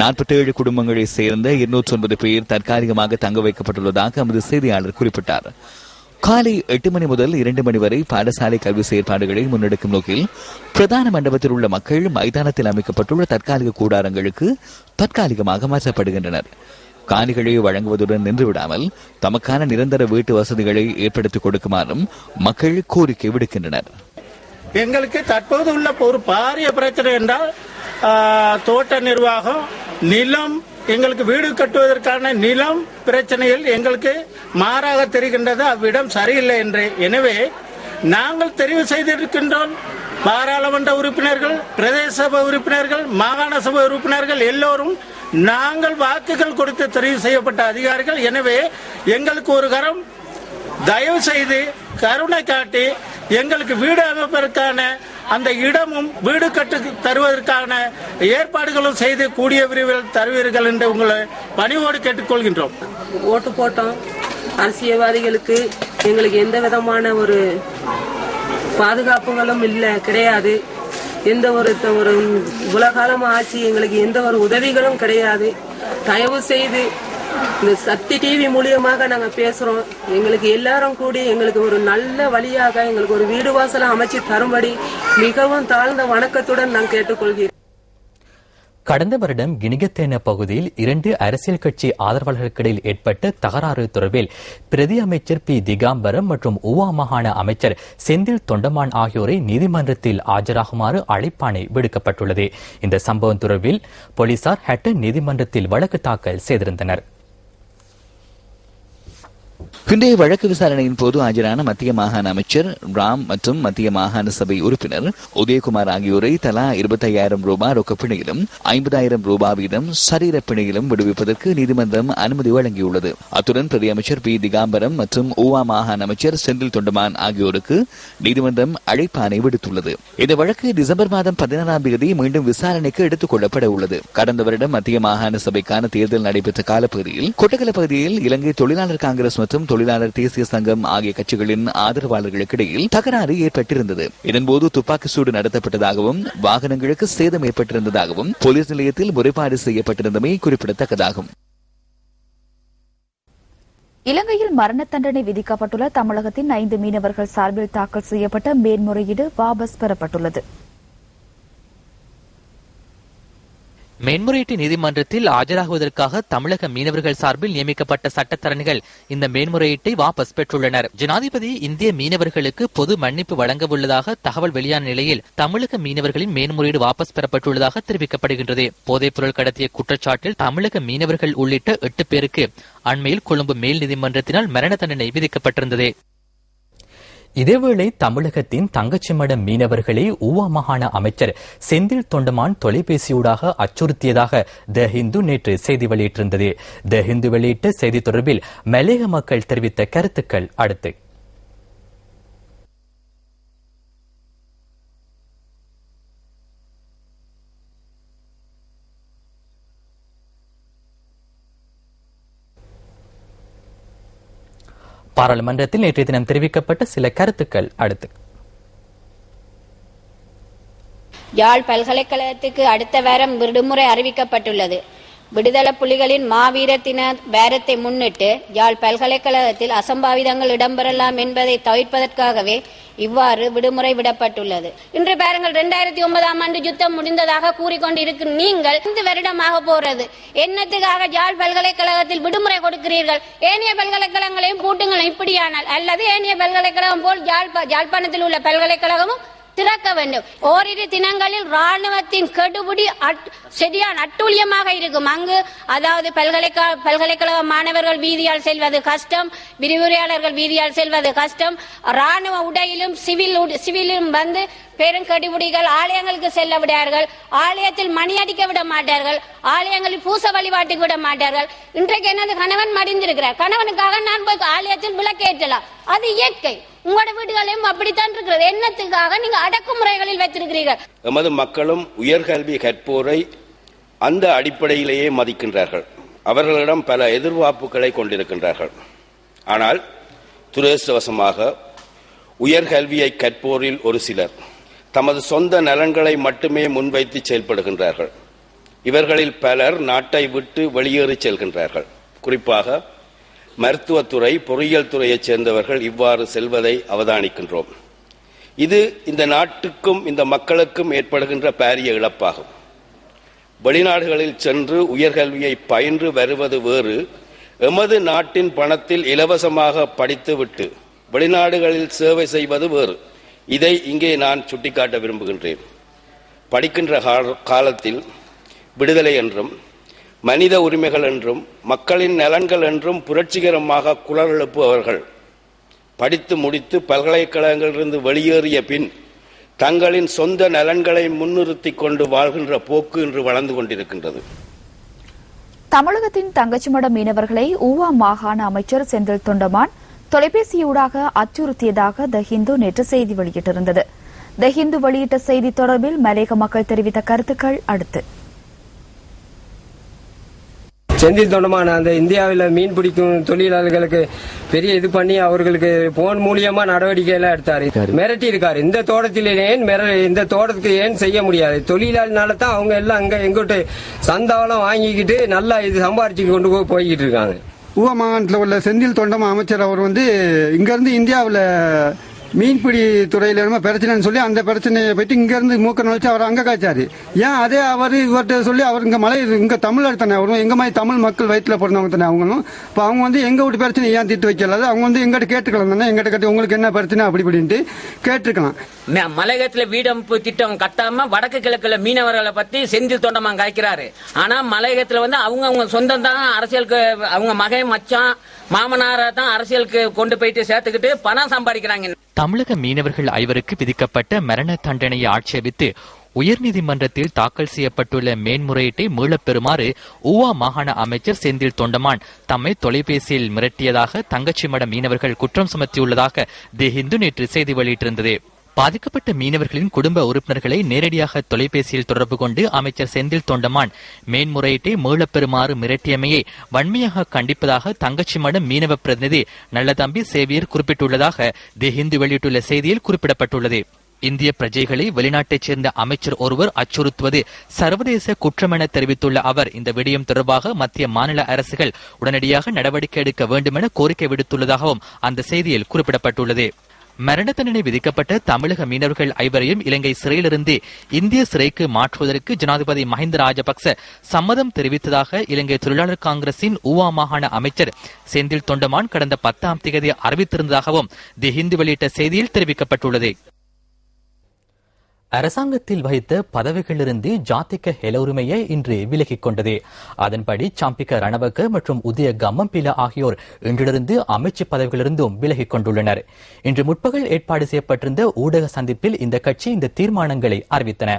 47 குடும்பங்களைச் சேர்ந்த 209 பேர் தற்காலிகமாக தங்க வைக்கப்பட்டுள்ளதாக எமது செய்தியாளர் குறிப்பிட்டார். காலை 8 மணி முதல் 2 மணி வரை பாடசாலை கல்வி செயற்பாடுகளை முன்னெடுக்கும் நோக்கில் பிரதான மண்டபத்தில் உள்ள மக்கள் மைதானத்தில் அமைக்கப்பட்டுள்ள தற்காலிக கூடாரங்களுக்கு தற்காலிகமாக மாற்றப்படுகின்றனர். காணிகளை வழங்குவதுடன் நின்றுவிடாமல் தமக்கான நிரந்தர வீட்டு வசதிகளை ஏற்படுத்திக் கொடுக்குமாறும் மக்கள் கோரிக்கை விடுக்கின்றனர். எங்களுக்கு தற்போது உள்ள ஒரு பாரிய பிரச்சனை என்றால் தோட்ட நிர்வாகம் நிலம், எங்களுக்கு வீடு கட்டுவதற்கான நிலம் பிரச்சனையில் எங்களுக்கு மாறாக தெரிகின்றது. அவ்விடம் சரியில்லை என்று. எனவே நாங்கள் தெரிவு செய்திருக்கின்றோம். பாராளுமன்ற உறுப்பினர்கள், பிரதேச சபை உறுப்பினர்கள், மாகாண சபை உறுப்பினர்கள் எல்லோரும் நாங்கள் வாக்குகள் கொடுத்து தெரிவு செய்யப்பட்ட அதிகாரிகள். எனவே எங்களுக்கு ஒரு கரம் தயவு செய்து கருணை காட்டி எங்களுக்கு வீடு அமைப்பதற்கான அந்த இடமும் வீடு கட்டு தருவதற்கான ஏற்பாடுகளும் செய்து கூடிய விரைவில் தருவீர்கள் என்று உங்களை பணிவோடு கேட்டுக்கொள்கின்றோம். ஓட்டு போட்டோம். அரசியல்வாதிகளுக்கு எங்களுக்கு எந்த விதமான ஒரு பாதுகாப்புகளும் இல்லை, கிடையாது. எந்த ஒரு உலகாலம் ஆட்சி எங்களுக்கு எந்த ஒரு உதவிகளும் கிடையாது. தயவு செய்து இந்த சக்தி டிவி மூலியமாக நாங்க பேசுறோம். எங்களுக்கு எல்லாரும் கூடி எங்களுக்கு ஒரு நல்ல வழியாக எங்களுக்கு ஒரு வீடு வாசலை அமைச்சு தரும்படி மிகவும் தாழ்ந்த வணக்கத்துடன் நான் கேட்டுக்கொள்கிறேன். கடந்த வருடம் கினிகத்தேன பகுதியில் 2 அரசியல் கட்சி ஆதரவாளர்களுக்கிடையில் ஏற்பட்ட தகராறு தொடர்பில் பிரதி அமைச்சர் பி திகாம்பரம் மற்றும் ஊவா மாகாண அமைச்சர் செந்தில் தொண்டமான் ஆகியோரை நீதிமன்றத்தில் ஆஜராகுமாறு அழைப்பாணை விடுக்கப்பட்டுள்ளது. இந்த சம்பவம் தொடர்பில் போலீசார் ஹட்டன் நீதிமன்றத்தில் வழக்கு தாக்கல் செய்திருந்தனர். இன்றைய வழக்கு விசாரணையின் போது ஆஜரான மத்திய மாகாண அமைச்சர் ராம் மற்றும் மத்திய மாகாண சபை உறுப்பினர் உதயகுமார் ஆகியோரை தலா 25,000 ரூபாய் ரொக்கப்பிணையிலும் 50,000 ரூபாய் வீதம் சரீர பிணையிலும் விடுவிப்பதற்கு நீதிமன்றம் அனுமதி வழங்கியுள்ளது. அத்துடன் பிரதி அமைச்சர் பி திகாம்பரம் மற்றும் ஊவா மாகாண அமைச்சர் செந்தில் தொண்டமான் ஆகியோருக்கு நீதிமன்றம் அழைப்பாணை விடுத்துள்ளது. இந்த வழக்கு டிசம்பர் மாதம் 16ஆம் தேதி மீண்டும் விசாரணைக்கு எடுத்துக் கொள்ளப்பட உள்ளது. கடந்த வருடம் மத்திய மாகாண சபைக்கான தேர்தல் நடைபெற்ற காலப்பகுதியில் கொட்டகல பகுதியில் இலங்கை தொழிலாளர் காங்கிரஸ் மற்றும் தொழிலாளர் தேசிய சங்கம் ஆகிய கட்சிகளின் ஆதரவாளர்களுக்கு இடையில் தகராறு ஏற்பட்டிருந்தது. இதன்போது துப்பாக்கி சூடு நடத்தப்பட்டதாகவும் வாகனங்களுக்கு சேதம் ஏற்பட்டிருந்ததாகவும் போலீஸ் நிலையத்தில் முறைப்பாடு செய்யப்பட்டிருந்தமை குறிப்பிடத்தக்கதாகும். இலங்கையில் மரண தண்டனை விதிக்கப்பட்டுள்ள தமிழகத்தின் 5 மீனவர்கள் சார்பில் தாக்கல் செய்யப்பட்ட மேன்முறையீடு வாபஸ் பெறப்பட்டுள்ளது. மேன்முறையீட்டு நீதிமன்றத்தில் ஆஜராகுவதற்காக தமிழக மீனவர்கள் சார்பில் நியமிக்கப்பட்ட சட்டத்தரணிகள் இந்த மேன்முறையீட்டை வாபஸ் பெற்றுள்ளனர். ஜனாதிபதி இந்திய மீனவர்களுக்கு பொது மன்னிப்பு வழங்க உள்ளதாக தகவல் வெளியான நிலையில் தமிழக மீனவர்களின் மேன்முறையீடு வாபஸ் பெறப்பட்டுள்ளதாக தெரிவிக்கப்படுகின்றது. போதைப் பொருள் கடத்திய குற்றச்சாட்டில் தமிழக மீனவர்கள் உள்ளிட்ட 8 பேருக்கு அண்மையில் கொழும்பு மேல் நீதிமன்றத்தினால் மரண தண்டனை விதிக்கப்பட்டிருந்தது. இதேவேளை தமிழகத்தின் தங்கச்சிமட மீனவர்களை ஊவா மாகாண அமைச்சர் செந்தில் தொண்டமான் தொலைபேசியூடாக அச்சுறுத்தியதாக த ஹிந்து நேற்று செய்தி வெளியிட்டிருந்தது. த ஹிந்து வெளியிட்ட செய்தி தொடர்பில் மலையக மக்கள் தெரிவித்த கருத்துக்கள் அடுத்து. பாராளுமன்றத்தில் நேற்றைய தினம் தெரிவிக்கப்பட்ட சில கருத்துக்கள் அடுத்து. யாழ் பல்கலைக்கழகத்துக்கு அடுத்த வாரம் விடுமுறை அறிவிக்கப்பட்டுள்ளது. விடுதலை புலிகளின் மாவீரத்தின வாரத்தை முன்னிட்டு யாழ் பல்கலைக்கழகத்தில் அசம்பாவிதங்கள் இடம்பெறலாம் என்பதை தவிர்ப்பதற்காகவே இவ்வாறு விடுமுறை விடப்பட்டுள்ளது. இன்று பாருங்கள், 2009ஆம் ஆண்டு யுத்தம் முடிந்ததாக கூறிக்கொண்டிருக்கும் நீங்கள் 5 வருடமாக போறது என்னத்துக்காக யாழ் பல்கலைக்கழகத்தில் விடுமுறை கொடுக்கிறீர்கள்? ஏனைய பல்கலைக்கழகங்களையும் பூட்டுங்கள் இப்படியானால், அல்லது ஏனைய பல்கலைக்கழகம் போல் யாழ்ப்பாணத்தில் உள்ள பல்கலைக்கழகமும் திறக்க வேண்டும். ஓரிரு தினங்களில் ராணுவத்தின் கெடுபிடி சரியான அட்டூழியமாக இருக்கும். அங்கு அதாவது பல்கலைக்கழக மாணவர்கள் வீதியால் செல்வது கஷ்டம், விரிவுரையாளர்கள் வீதியால் செல்வது கஷ்டம். ராணுவ உடையிலும் சிவிலும் வந்து பெருங்கடிபுடிகள் ஆலயங்களுக்கு செல்ல விடார்கள், ஆலயத்தில் மணி அடிக்க விட மாட்டார்கள், ஆலயங்களில் பூச வழிபாட்டுக்கு விட மாட்டார்கள். இன்றைக்கு எனது கணவன் மடிந்திருக்கிறார், கணவனுக்காக நான் போய் ஆலயத்தில் விளக்கேற்றலாம், அது இயற்கை. உங்களோட வீடுகளையும் அப்படித்தான் இருக்கிறது. என்னத்துக்காக நீங்க அடக்குமுறைகளில் வைத்திருக்கிறீர்கள்? எமது மக்களும் உயர்கல்வி கற்போரை அந்த அடிப்படையிலேயே மதிக்கின்றார்கள். அவர்களிடம் பல எதிர்பார்ப்புகளை கொண்டிருக்கின்றார்கள். ஆனால் துரதிர்ஷ்டவசமாக உயர்கல்வியை கற்போரில் ஒரு சிலர் தமது சொந்த நலன்களை மட்டுமே முன்வைத்து செயல்படுகின்றார்கள். இவர்களில் பலர் நாட்டை விட்டு வெளியேறி செல்கின்றார்கள். குறிப்பாக மருத்துவத்துறை, பொறியியல் துறையைச் சேர்ந்தவர்கள் இவ்வாறு செல்வதை அவதானிக்கின்றோம். இது இந்த நாட்டுக்கும் இந்த மக்களுக்கும் ஏற்படுகின்ற பாரிய இழப்பாகும். வெளிநாடுகளில் சென்று உயர்கல்வியை பயின்று வருவது வேறு, எமது நாட்டின் பணத்தில் இலவசமாக படித்துவிட்டு வெளிநாடுகளில் சேவை செய்வது வேறு. இதை இங்கே நான் சுட்டிக்காட்ட விரும்புகின்றேன். படிக்கின்ற காலத்தில் விடுதலை என்றும் மனித உரிமைகள் என்றும் மக்களின் நலன்கள் என்றும் புரட்சிகரமாக குரல் எழுப்புபவர்கள் படித்து முடித்து பல்கலைக்கழகங்களிலிருந்து வெளியேறிய பின் தங்களின் சொந்த நலன்களை முன்னிறுத்தி கொண்டு வாழ்கின்ற போக்கு இன்று வளர்ந்து கொண்டிருக்கின்றது. தமிழகத்தின் தங்கச்சிமட மீனவர்களை ஊவா மாகாண அமைச்சர் செந்தில் தொண்டமான் தொலைபேசியூடாக அச்சுறுத்தியதாக த ஹிந்து நேற்று செய்தி வெளியிட்டிருந்தது. த ஹிந்து வெளியிட்ட செய்தி தொடர்பில் மலையக மக்கள் தெரிவித்த கருத்துக்கள் அடுத்து. செந்தில் தொண்டமான் அந்த இந்தியாவில் மீன் பிடிக்கும் தொழிலாளர்களுக்கு பெரிய இது பண்ணி அவர்களுக்கு போன் மூலியமா நடவடிக்கை எல்லாம் எடுத்தாரு, மிரட்டி இருக்காரு. இந்த தோட்டத்தில் ஏன் இந்த தோட்டத்துக்கு ஏன் செய்ய முடியாது? தொழிலாளினால தான் அவங்க எல்லாம் அங்க எங்கிட்ட சந்தாவெல்லாம் வாங்கிக்கிட்டு நல்லா இது சம்பாரிச்சு கொண்டு போய்கிட்டு இருக்காங்க. ஊவா மாகாணத்தில் உள்ள செந்தில் தொண்டமான் அமைச்சர் அவர் இங்கிருந்து இந்தியாவில் மீன்பிடி துறையில பிரச்சனைன்னு சொல்லி அந்த பிரச்சனையை பற்றி இங்கிருந்து மூக்க நுழைச்சு அவர் அங்க காய்ச்சாரு. ஏன் அதே அவர் இவர்கிட்ட சொல்லி அவர் இங்க தமிழர் தானே, அவரும் எங்க மாதிரி தமிழ் மக்கள் வயிற்றுல பிறந்தவங்க தானே அவங்களும். இப்போ அவங்க எங்க வீட்டு பிரச்சனை ஏன் தீர்த்து வைக்கலாது? அவங்க எங்கிட்ட கேட்டுக்கலாம் தானே, எங்கிட்ட கட்டி உங்களுக்கு என்ன பிரச்சனை அப்படி இப்படின்ட்டு கேட்டிருக்கலாம். மலையகத்துல வீடமைப்பு திட்டம் கட்டாம வடக்கு கிழக்குல மீனவர்களை பத்தி செந்தில் தொண்டமான் காய்க்கிறாரு. ஆனா மலையகத்துல அவங்க சொந்தம் தான் அரசியலுக்கு, அவங்க மகன் மச்சான் மாமனார தான் அரசியலுக்கு கொண்டு போயிட்டு சேர்த்துக்கிட்டு பணம் சம்பாதிக்கிறாங்க. தமிழக மீனவர்கள் 5 விதிக்கப்பட்ட மரண தண்டனையை ஆட்சேபித்து உயர்நீதிமன்றத்தில் தாக்கல் செய்யப்பட்டுள்ள மேன்முறையீட்டை மீளப் பெறுமாறு ஊவா மாகாண அமைச்சர் செந்தில் தொண்டமான் தம்மை தொலைபேசியில் மிரட்டியதாக தங்கச்சிமட மீனவர்கள் குற்றம் சுமத்தியுள்ளதாக தி ஹிந்து நேற்று செய்தி வெளியிட்டிருந்தது. பாதிக்கப்பட்ட மீனவர்களின் குடும்ப உறுப்பினர்களை நேரடியாக தொலைபேசியில் தொடர்பு கொண்டு அமைச்சர் செந்தில் தொண்டமான் மேன்முறையீட்டை மீளப் பெறுமாறு மிரட்டியமையை வன்மையாக கண்டிப்பதாக தங்கச்சிமட மீனவ பிரதிநிதி நல்லதம்பி சேவியர் குறிப்பிட்டுள்ளதாக தி ஹிந்து வெளியிட்டுள்ள செய்தியில் குறிப்பிடப்பட்டுள்ளது. இந்திய பிரஜைகளை வெளிநாட்டைச் சேர்ந்த அமைச்சர் ஒருவர் அச்சுறுத்துவது சர்வதேச குற்றம் என தெரிவித்துள்ள அவர் இந்த விடயம் தொடர்பாக மத்திய மாநில அரசுகள் உடனடியாக நடவடிக்கை எடுக்க வேண்டும் என கோரிக்கை விடுத்துள்ளதாகவும் அந்த செய்தியில் குறிப்பிடப்பட்டுள்ளது. மரண தண்டனை விதிக்கப்பட்ட தமிழக மீனவர்கள் 5 இலங்கை சிறையிலிருந்து இந்திய சிறைக்கு மாற்றுவதற்கு ஜனாதிபதி மஹிந்த ராஜபக்ச சம்மதம் தெரிவித்ததாக இலங்கை தொழிலாளர் காங்கிரசின் ஊவா மாகாண அமைச்சர் செந்தில் தொண்டமான் கடந்த 10ஆம் தேதி அறிவித்திருந்ததாகவும் தி ஹிந்து வெளியிட்ட செய்தியில் தெரிவிக்கப்பட்டுள்ளது. அரசாங்கத்தில் வகித்த பதவிகளிலிருந்து ஜாதிக ஹெல உரிமையை இன்று விலகிக் கொண்டது. அதன்படி சம்பிக்க ரணவக்க மற்றும் உதய கம்மம்பில ஆகியோர் இன்றிலிருந்து அமைச்சு பதவிகளிலிருந்தும் விலகிக் கொண்டுள்ளனர். இன்று முற்பகல் ஏற்பாடு செய்யப்பட்டிருந்த ஊடக சந்திப்பில் இந்த கட்சி இந்த தீர்மானங்களை அறிவித்தன.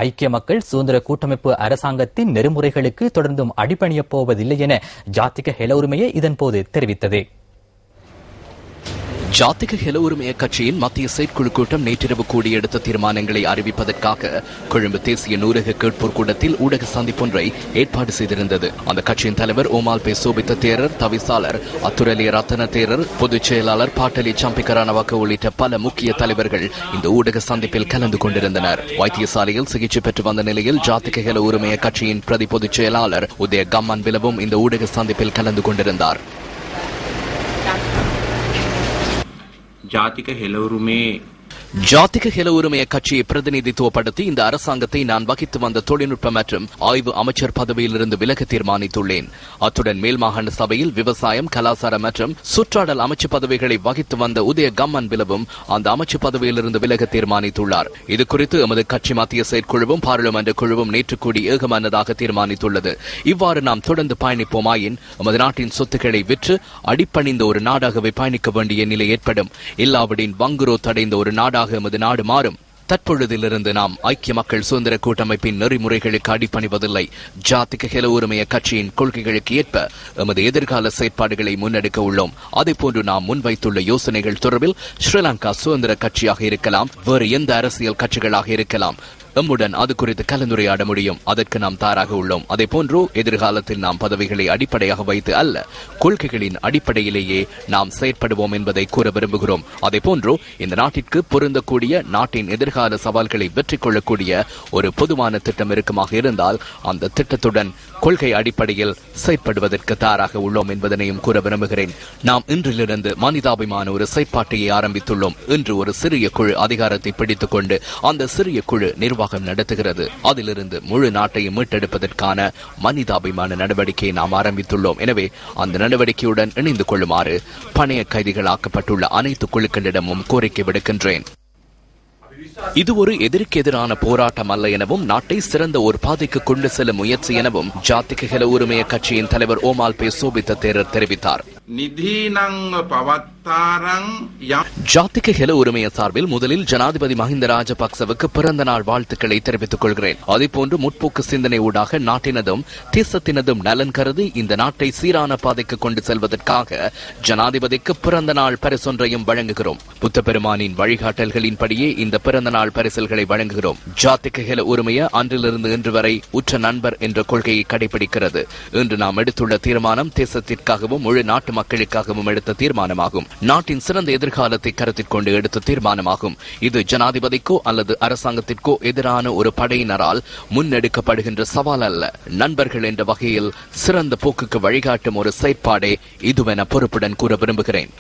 ஐக்கிய மக்கள் சுதந்திர கூட்டமைப்பு அரசாங்கத்தின் நெறிமுறைகளுக்கு தொடர்ந்தும் அடிபணியப் போவதில்லை என ஜாதிக ஹெல உரிமையை இதன்போது தெரிவித்தது. ஜாதிக ஹெல உரிமைய கட்சியின் மத்திய செயற்குழு கூட்டம் நேற்றிரவு கூடி எடுத்த தீர்மானங்களை அறிவிப்பதற்காக கொழும்பு தேசிய நூலக கேட்போர் கூடத்தில் ஊடக சந்திப்பொன்றை ஏற்பாடு செய்திருந்தது. அந்த கட்சியின் தலைவர் ஓமால் பே சோபித்த தேரர், தவிசாளர் அத்துரலி ரத்தன தேரர், பொதுச் செயலாளர் பாட்டலி சம்பிக்க ரணவக்க உள்ளிட்ட பல முக்கிய தலைவர்கள் இந்த ஊடக சந்திப்பில் கலந்து கொண்டிருந்தனர். வைத்தியசாலையில் சிகிச்சை பெற்று வந்த நிலையில் ஜாதிக ஹெல உரிமைய கட்சியின் பிரதி பொதுச் செயலாளர் உதய கம்மன் பிலவும் இந்த ஊடக சந்திப்பில் கலந்து கொண்டிருந்தார். ஜாதிக ஹெல உரிமைய கட்சியை பிரதிநிதித்துவப்படுத்தி இந்த அரசாங்கத்தை நான் வகித்து வந்த தொழில்நுட்ப மற்றும் ஆய்வு அமைச்சர் பதவியிலிருந்து விலக தீர்மானித்துள்ளேன். அத்துடன் மேல் மாகாண சபையில் விவசாயம், கலாசார மற்றும் சுற்றாடல் அமைச்சு பதவிகளை வகித்து வந்த உதய கம்மன் விலவும் அந்த அமைச்சு பதவியிலிருந்து விலக தீர்மானித்துள்ளார். இதுகுறித்து எமது கட்சி மத்திய செயற்குழுவும் பாராளுமன்ற குழுவும் நேற்று கூடி ஏகமனதாக தீர்மானித்துள்ளது. இவ்வாறு நாம் தொடர்ந்து பயணிப்போமாயின் எமது நாட்டின் சொத்துக்களை விற்று அடிப்பணிந்த ஒரு நாடாகவே பயணிக்க வேண்டிய நிலை ஏற்படும். இல்லாவிடின் வங்குரோ தடைந்த ஒரு நாடாக எமது நாடு மாறும். தற்பொழுதிலிருந்து நாம் ஐக்கிய மக்கள் சுதந்திர கூட்டமைப்பின் நெறிமுறைகளுக்கு அடிப்பணிவதில்லை. ஜாதிக ஹெல உரிமைய கட்சியின் கொள்கைகளுக்கு ஏற்ப எமது எதிர்கால செயற்பாடுகளை முன்னெடுக்க உள்ளோம். அதேபோன்று நாம் முன்வைத்துள்ள யோசனைகள் தொடர்பில் ஸ்ரீலங்கா சுதந்திர கட்சியாக இருக்கலாம், வேறு எந்த அரசியல் கட்சிகளாக இருக்கலாம், எம்முடன் அது குறித்து கலந்துரையாட முடியும். அதற்கு நாம் தயாராக உள்ளோம். அதே போன்று எதிர்காலத்தில் நாம் பதவிகளை அடிப்படையாக வைத்து அல்ல, கொள்கைகளின் அடிப்படையிலேயே நாம் செயற்படுவோம் என்பதை கூற விரும்புகிறோம். அதே போன்று இந்த நாட்டிற்கு பொருந்தக்கூடிய, நாட்டின் எதிர்கால சவால்களை வெற்றி கொள்ளக்கூடிய ஒரு பொதுவான திட்டம் இருக்குமாக இருந்தால் அந்த திட்டத்துடன் கொள்கை அடிப்படையில் செயற்படுவதற்கு தயாராக உள்ளோம் என்பதனையும் கூற விரும்புகிறேன். நாம் இன்றிலிருந்து மனிதாபிமான ஒரு செயற்பாட்டையை ஆரம்பித்துள்ளோம். இன்று ஒரு சிறிய குழு அதிகாரத்தை பிடித்துக் கொண்டு அந்த சிறிய குழு நிர்வாகம் நடத்துகிறது. அதிலிருந்து முழு நாட்டையும் மீட்டெடுப்பதற்கான மனிதாபிமான நடவடிக்கையை நாம் ஆரம்பித்துள்ளோம். எனவே அந்த நடவடிக்கையுடன் இணைந்து கொள்ளுமாறு பணைய கைதிகளாக்கப்பட்டுள்ள அனைத்து குழுக்களிடமும் கோரிக்கை விடுக்கின்றேன். இது ஒரு எதிர்க்கு எதிரான போராட்டம் அல்ல எனவும் நாட்டை சிறந்த ஒரு பாதைக்கு கொண்டு செல்லும் முயற்சி எனவும் ஜாதிக ஹெல உரிமைய கட்சியின் தலைவர் ஓமால்பே சோபித்த தேரர் தெரிவித்தார். ஜாதிக ஹெல உரிமைய சார்பில் முதலில் ஜனாதிபதி மஹிந்த ராஜபக்சவுக்கு பிறந்த நாள் வாழ்த்துக்களை தெரிவித்துக் கொள்கிறேன். அதேபோன்று முற்போக்கு சிந்தனை ஊடாக நாட்டினதும் தேசத்தினதும் நலன் கருதி இந்த நாட்டை சீரான பாதைக்கு கொண்டு செல்வதற்காக ஜனாதிபதிக்கு பிறந்த நாள் பரிசொன்றையும் வழங்குகிறோம். புத்த பெருமானின் வழிகாட்டல்களின்படியே இந்த பிறந்த நாள் பரிசல்களை வழங்குகிறோம். ஜாதிக ஹெல உரிமைய அன்றிலிருந்து இன்று வரை உற்ற நண்பர் என்ற கொள்கையை கடைபிடிக்கிறது. இன்று நாம் எடுத்துள்ள தீர்மானம் தேசத்திற்காகவும் முழு நாட்டு மக்களுக்காகவும் எடுத்த தீர்மானமாகும். நாட்டின் சிறந்த எதிர்காலத்தை கருத்தில் கொண்டு எடுத்த தீர்மானமாகும். இது ஜனாதிபதிக்கோ அல்லது அரசாங்கத்திற்கோ எதிரான ஒரு படையினரால் முன்னெடுக்கப்படுகின்ற சவால் அல்ல. நண்பர்கள் என்ற வகையில் சிறந்த போக்குக்கு வழிகாட்டும் ஒரு செயற்பாடே இதுவென பொறுப்புடன் கூற விரும்புகிறேன்.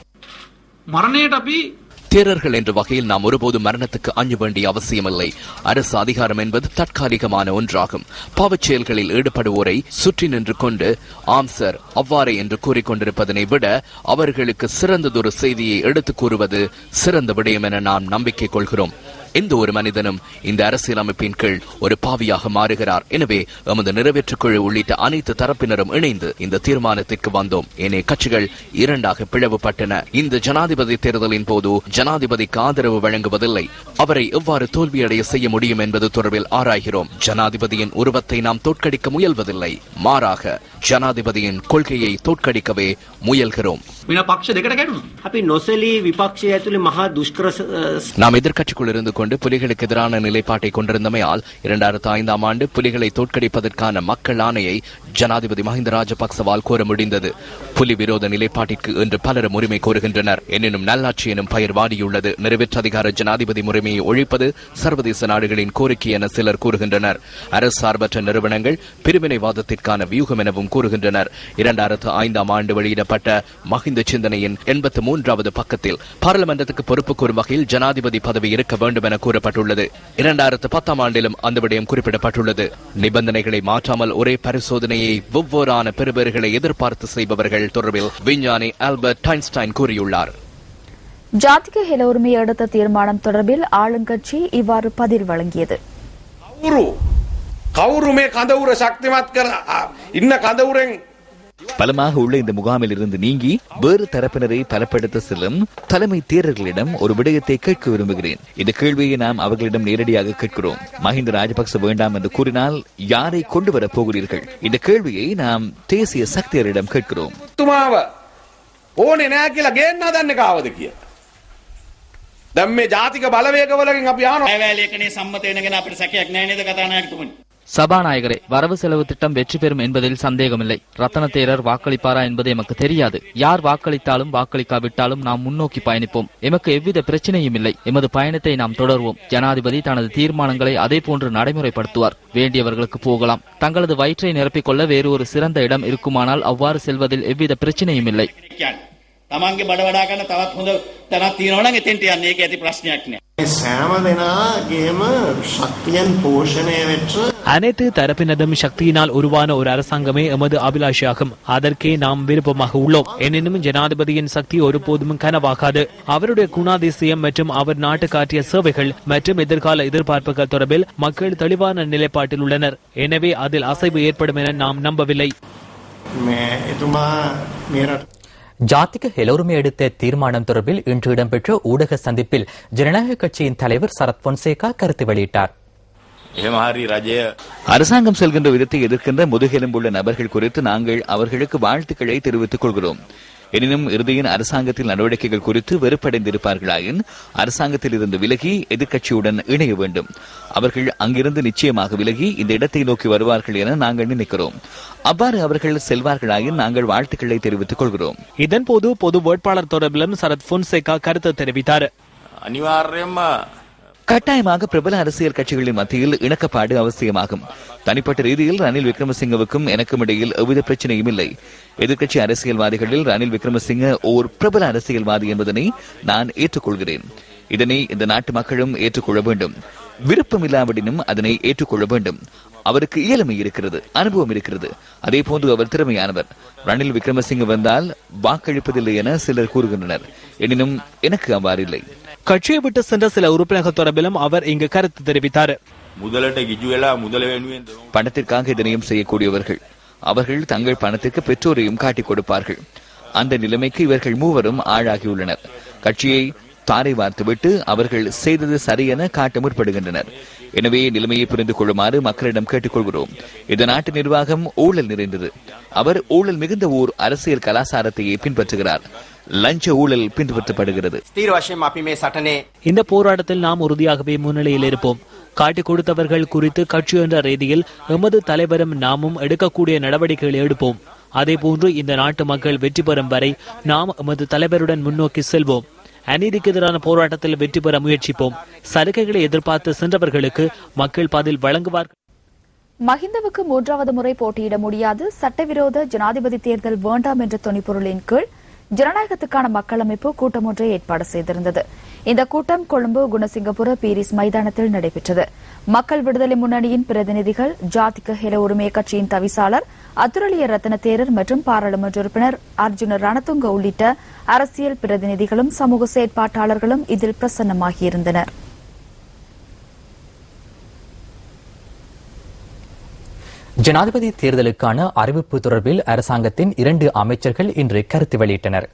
தேரர்கள் என்ற வகையில் நாம் ஒருபோதும் மரணத்துக்கு அஞ்ச வேண்டிய அவசியமில்லை. அரசு அதிகாரம் என்பது தற்காலிகமான ஒன்றாகும். பாவச் செயல்களில் ஈடுபடுவோரை சுற்றி நின்று கொண்டு ஆம் சார் அவ்வாறே என்று கூறிக்கொண்டிருப்பதனை விட அவர்களுக்கு சிறந்ததொரு செய்தியை எடுத்துக் கூறுவது சிறந்த விடயம் என நாம் நம்பிக்கை கொள்கிறோம். எந்த ஒரு மனிதனும் இந்த அரசியலமைப்பின் கீழ் ஒரு பாவியாக மாறுகிறார். எனவே எமது நிறைவேற்றுக்குழு உள்ளிட்ட அனைத்து தரப்பினரும் இணைந்து இந்த தீர்மானத்திற்கு வந்தோம். ஏனைய கட்சிகள் இரண்டாக பிளவுபட்டன. இந்த ஜனாதிபதி தேர்தலின் போது ஜனாதிபதிக்கு ஆதரவு வழங்குவதில்லை, அவரை எவ்வாறு தோல்வியடைய செய்ய முடியும் என்பது தொடர்பில் ஆராய்கிறோம். ஜனாதிபதியின் உருவத்தை நாம் தோற்கடிக்க முயல்வதில்லை, மாறாக ஜனாதிபதியின் கொள்கையை தோற்கடிக்கவே முயல்கிறோம். நாம் எதிர்கட்சிக்குள் இருந்து கொண்டு புலிகளுக்கு எதிரான நிலைப்பாட்டை கொண்டிருந்தமையால் 2005ஆம் ஆண்டு புலிகளை தோற்கடிப்பதற்கான மக்கள் ஆணையை ஜனாதிபதி மஹிந்த ராஜபக்சவால் கோர முடிந்தது. புலி விரோத நிலைப்பாட்டிற்கு இன்று பலரும் உரிமை கோருகின்றனர். எனினும் நல்லாட்சி எனும் பெயர் வாடியுள்ளது. நிறைவேற்ற அதிகார ஜனாதிபதி முறைமையை ஒழிப்பது சர்வதேச நாடுகளின் கோரிக்கை என சிலர் கூறுகின்றனர். அரசு சார்பற்ற நிறுவனங்கள் பிரிவினைவாதத்திற்கான வியூகம் எனவும் கூறுகின்றனர். 2005ஆம் ஆண்டு வெளியிடப்பட்ட மஹிந்த சிந்தனையின் 83வது பக்கத்தில் பாராளுமன்றத்துக்கு பொறுப்பு கூறும் வகையில் ஜனாதிபதி பதவி இருக்க வேண்டும் என கூறப்பட்டுள்ளது. 2010ஆம் ஆண்டிலும் அந்த விடயம் குறிப்பிடப்பட்டுள்ளது. நிபந்தனைகளை மாற்றாமல் ஒரே பரிசோதனையை ஒவ்வொரு பெறுபேறுகளை எதிர்பார்த்து செய்பவர்கள் தொடர்பில் விஞ்ஞானி ஆல்பர்ட் ஐன்ஸ்டைன் கூறியுள்ளார். ஜாதிக ஹெல உரிமையை எடுத்த தீர்மானம் தொடர்பில் ஆளுங்கட்சி இவ்வாறு பதில் வழங்கியது. பலமாக உள்ள இந்த முகாமில் இருந்து நீங்கி வேறு தரப்பினரை பலப்படுத்த செல்லும் தலைமை தேரர்களிடம் ஒரு விடயத்தை கேட்க விரும்புகிறேன். இந்த கேள்வியை நாம் அவர்களிடம் நேரடியாக கேட்கிறோம். மஹிந்த ராஜபக்ச வேண்டாம் என்று கூறினால் யாரை கொண்டு வரப் போகிறீர்கள்? இந்த கேள்வியை நாம் தேசிய சக்தியரிடம் கேட்கிறோம். சபாநாயகரே, வரவு செலவு திட்டம் வெற்றி பெறும் என்பதில் சந்தேகமில்லை. ரத்தன தேரர் வாக்களிப்பாரா என்பது எமக்கு தெரியாது. யார் வாக்களித்தாலும் வாக்களிக்காவிட்டாலும் நாம் முன்னோக்கி பயணிப்போம். எமக்கு எவ்வித பிரச்சனையும் இல்லை. எமது பயணத்தை நாம் தொடர்வோம். ஜனாதிபதி தனது தீர்மானங்களை அதே போன்று நடைமுறைப்படுத்துவார். வேண்டியவர்களுக்கு போகலாம். தங்களது வயிற்றை நிரப்பிக் கொள்ள வேறு ஒரு சிறந்த இடம் இருக்குமானால் அவ்வாறு செல்வதில் எவ்வித பிரச்சனையும் இல்லை. அனைத்து தரப்பினதும் சக்தியினால் உருவான ஒரு அரசாங்கமே எமது அபிலாஷையாகும். அதற்கே நாம் விருப்பமாக உள்ளோம். எனினும் ஜனாதிபதியின் சக்தி ஒருபோதும் கனவாகாது. அவருடைய குணாதிசயம் மற்றும் அவர் நாட்டு காட்டிய சேவைகள் மற்றும் எதிர்கால எதிர்பார்ப்புகள் தொடர்பில் மக்கள் தெளிவான நிலைப்பாட்டில் உள்ளனர். எனவே அதில் அசைவு ஏற்படும் என நாம் நம்பவில்லை. ஜாதிக ஹெலோருமே எடுத்த தீர்மானம் தொடர்பில் இன்று இடம்பெற்ற ஊடக சந்திப்பில் ஜனநாயக கட்சியின் தலைவர் சரத் பொன்சேகா கருத்து வெளியிட்டார். அரசாங்கம் செல்கின்ற விதத்தை எதிர்க்கின்ற முதுகெலும்புள்ள நபர்கள் குறித்து நாங்கள் அவர்களுக்கு வாழ்த்துக்களை தெரிவித்துக் கொள்கிறோம். எனினும் இறுதியின் அரசாங்கத்தில் நடவடிக்கைகள் குறித்து வெறுப்படைந்திருப்பார்களாயின் அரசாங்கத்தில் இருந்து விலகி எதிர்க்கட்சியுடன் இணைய வேண்டும். அவர்கள் அங்கிருந்து நிச்சயமாக விலகி இந்த இடத்தை நோக்கி வருவார்கள் என நாங்கள் நினைக்கிறோம். அவ்வாறு அவர்கள் செல்வார்களாயின் நாங்கள் வாழ்த்துக்களை தெரிவித்துக் கொள்கிறோம். இதன்போது பொது வேட்பாளர் தொடர்பிலும் சரத் பொன்சேகா கருத்து தெரிவித்தார். கட்டாயமாக பிரபல அரசியல் கட்சிகளின் மத்தியில் இணக்கப்பாடு அவசியமாகும். தனிப்பட்ட ரீதியில் ரணில் விக்ரமசிங்கவுக்கும் எனக்கும் இடையில் எவ்வித பிரச்சனையும் இல்லை. எதிர்க்கட்சி அரசியல்வாதிகளில் ரணில் விக்ரமசிங்க ஓர் பிரபல அரசியல்வாதி என்பதனை நான் ஏற்றுக்கொள்கிறேன். இதனை இந்த நாட்டு மக்களும் ஏற்றுக்கொள்ள வேண்டும். விருப்பம் இல்லாவிடனும் அதனை ஏற்றுக்கொள்ள வேண்டும். அவருக்கு இயலுமை இருக்கிறது, அனுபவம் இருக்கிறது. அதே போன்று அவர் திறமையானவர். ரணில் விக்ரமசிங்க வந்தால் வாக்களிப்பதில்லை என சிலர் கூறுகின்றனர். எனினும் எனக்கு அவ்வாறில்லை. கட்சியை விட்டு சென்ற சில உறுப்பினர்கள் தொடர்பிலும் அவர் இங்கு கருத்து தெரிவித்தார். பணத்திற்காக இதனையும் செய்யக்கூடியவர்கள். அவர்கள் தங்கள் பணத்திற்கு பெற்றோரையும் காட்டிக் கொடுப்பார்கள். அந்த நிலைமைக்கு இவர்கள் மூவரும் ஆளாகியுள்ளனர். கட்சியை தாரை வார்த்துவிட்டு அவர்கள் செய்தது சரியென காட்ட முற்படுகின்றனர். எனவே நிலைமையை புரிந்து கொள்ளுமாறு மக்களிடம் கேட்டுக்கொள்கிறோம். இந்த நாட்டு நிர்வாகம் ஊழல் நிறைந்தது. அவர் ஊழல் மிகுந்த ஓர் அரசியல் கலாச்சாரத்தையே பின்பற்றுகிறார். லஞ்ச ஊழல் பின்பற்றப்படுகிறது. இந்த போராட்டத்தில் நாம் உறுதியாகவே முன்னிலையில் இருப்போம். காட்டிக் கொடுத்தவர்கள் குறித்து கட்சி என்ற ரீதியில் எமது தலைவரும் நாமும் எடுக்கக்கூடிய நடவடிக்கைகளை எடுப்போம். அதே போன்று இந்த நாட்டு மக்கள் வெற்றி பெறும் வரை நாம் எமது தலைவருடன் முன்னோக்கி செல்வோம். அநீதிக்கு எதிரான போராட்டத்தில் வெற்றி பெற முயற்சிப்போம். சலுகைகளை எதிர்பார்த்து சென்றவர்களுக்கு மக்கள் பதில் வழங்குவார்கள். மஹிந்தவுக்கு 3வது முறை போட்டியிட முடியாது, சட்டவிரோத ஜனாதிபதி தேர்தல் வேண்டாம் என்ற தொனிப்பொருளின் கீழ் ஜனநாயகத்துக்கான மக்கள் அமைப்பு கூட்டம் ஒன்றை ஏற்பாடு செய்திருந்தது. இந்த கூட்டம் கொழும்பு குணசிங்கபுர பீரிஸ் மைதானத்தில் நடைபெற்றது. மக்கள் விடுதலை முன்னணியின் பிரதிநிதிகள், ஜாதிக ஹெல உரிமை கட்சியின் தவிசாளர் அத்துரலிய ரத்ன தேரர் மற்றும் பாராளுமன்ற உறுப்பினர் அர்ஜுன ரணதுங்க உள்ளிட்ட அரசியல் பிரதிநிதிகளும் சமூக செயற்பாட்டாளர்களும் இதில் பிரசன்னமாகியிருந்தனர். ஜனாதிபதி தேர்தலுக்கான அறிவிப்பு தொடர்பில் அரசாங்கத்தின் 2 அமைச்சர்கள் இன்று கருத்து வெளியிட்டனர்.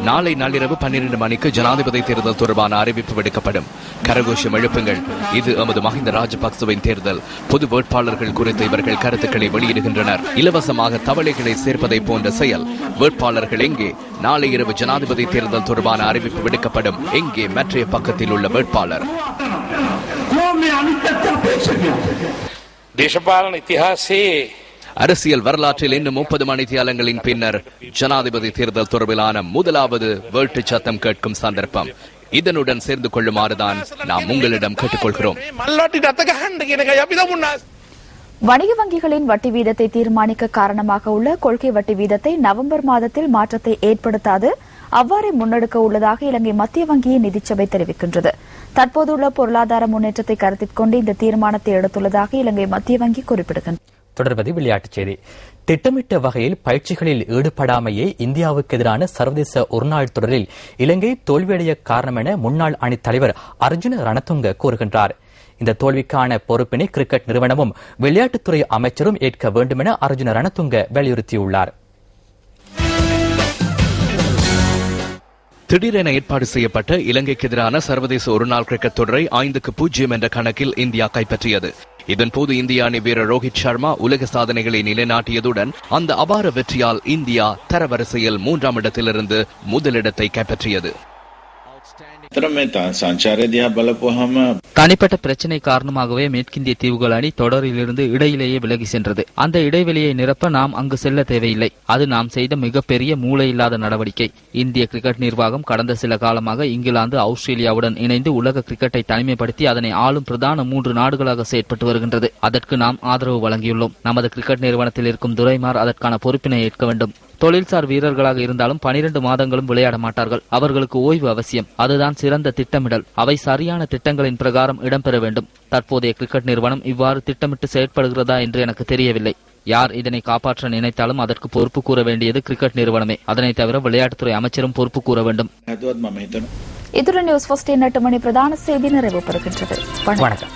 நாளை நள்ளிரவு 12 மணிக்கு ஜனாதிபதி தேர்தல் தொடர்பான அறிவிப்பு விடுக்கப்படும். கரகோஷம் எழுப்புங்கள், இது எமது மஹிந்த ராஜபக்சவின் தேர்தல். பொது வேட்பாளர்கள் குறித்து இவர்கள் கருத்துக்களை வெளியிடுகின்றனர். இலவசமாக தவளைகளை சேர்ப்பதை போன்ற செயல். வேட்பாளர்கள் எங்கே? நாளை இரவு ஜனாதிபதி தேர்தல் தொடர்பான அறிவிப்பு விடுக்கப்படும். எங்கே மற்றைய பக்கத்தில் உள்ள வேட்பாளர்? அரசியல் வரலாற்றில் இன்னும் 30 மணித்தியாலங்களின் பின்னர் ஜனாதிபதி தேர்தல் தொடர்பிலான முதலாவது வேட்டு சத்தம் கேட்கும் சந்தர்ப்பம். இதனுடன் சேர்ந்து கொள்ளுமாறுதான் நாம் உங்களிடம் கேட்டுக்கொள்கிறோம். வணிக வங்கிகளின் வட்டி வீதத்தை தீர்மானிக்க காரணமாக உள்ள கொள்கை வட்டி வீதத்தை நவம்பர் மாதத்தில் மாற்றத்தை ஏற்படுத்தாது, அவ்வாறே முன்னெடுக்க உள்ளதாக இலங்கை மத்திய வங்கியின் நிதிச்சபை தெரிவிக்கின்றது. தற்போதுள்ள பொருளாதார முன்னேற்றத்தை கருத்தில் கொண்டு இந்த தீர்மானத்தை எடுத்துள்ளதாக இலங்கை மத்திய வங்கி குறிப்பிடுகின்றது. தொடர்வது விளையாட்டுச் செய்தி. திட்டமிட்ட வகையில் பயிற்சிகளில் ஈடுபடாமையே இந்தியாவுக்கு எதிரான சர்வதேச ஒருநாள் தொடரில் இலங்கை தோல்வியடைய காரணம் என முன்னாள் அணித் தலைவர் அர்ஜுன ரணதுங்க கூறுகின்றார். இந்த தோல்விக்கான பொறுப்பினை கிரிக்கெட் நிறுவனமும் விளையாட்டுத்துறை அமைச்சரும் ஏற்க வேண்டும் என அர்ஜுன ரணதுங்க வலியுறுத்தியுள்ளார். திடீரென ஏற்பாடு செய்யப்பட்ட இலங்கைக்கு எதிரான சர்வதேச ஒருநாள் கிரிக்கெட் தொடரை 5-0 என்ற கணக்கில் இந்தியா கைப்பற்றியது. இதன்போது இந்திய அணி வீரர் ரோஹித் சர்மா உலக சாதனைகளை நிலைநாட்டியதுடன் அந்த அபார வெற்றியால் இந்தியா தரவரிசையில் 3ஆம் இடத்திலிருந்து முதலிடத்தை கைப்பற்றியது. தனிப்பட்ட பிரச்சினை காரணமாகவே மேற்கிந்திய தீவுகள் அணி தொடரிலிருந்து இடையிலேயே விலகி சென்றது. அந்த இடைவெளியை நிரப்ப நாம் அங்கு செல்ல தேவையில்லை. அது நாம் செய்த மிகப்பெரிய மூளை இல்லாத நடவடிக்கை. இந்திய கிரிக்கெட் நிர்வாகம் கடந்த சில காலமாக இங்கிலாந்து, ஆஸ்திரேலியாவுடன் இணைந்து உலக கிரிக்கெட்டை தனிமைப்படுத்தி அதனை ஆளும் பிரதான 3 நாடுகளாக செயற்பட்டு வருகின்றது. அதற்கு நாம் ஆதரவு வழங்கியுள்ளோம். நமது கிரிக்கெட் நிறுவனத்தில் இருக்கும் துரைமார் அதற்கான பொறுப்பினை ஏற்க வேண்டும். தொழில்சார் வீரர்களாக இருந்தாலும் 12 மாதங்களும் விளையாட மாட்டார்கள். அவர்களுக்கு ஓய்வு அவசியம். அதுதான் சிறந்த திட்டமிடல். அவை சரியான திட்டங்களின் பிரகாரம் இடம்பெற வேண்டும். தற்போதைய கிரிக்கெட் நிறுவனம் இவ்வாறு திட்டமிட்டு செயற்படுகிறதா என்று எனக்கு தெரியவில்லை. யார் இதனை காப்பாற்ற நினைத்தாலும் அதற்கு பொறுப்பு கூற வேண்டியது கிரிக்கெட் நிறுவனமே. அதனை தவிர விளையாட்டுத்துறை அமைச்சரும் பொறுப்பு கூற வேண்டும். இதுடன் நியூஸ் ஃபர்ஸ்ட் 8 மணி பிரதான செய்தி நிறைவு பெறுகின்றது. வணக்கம்.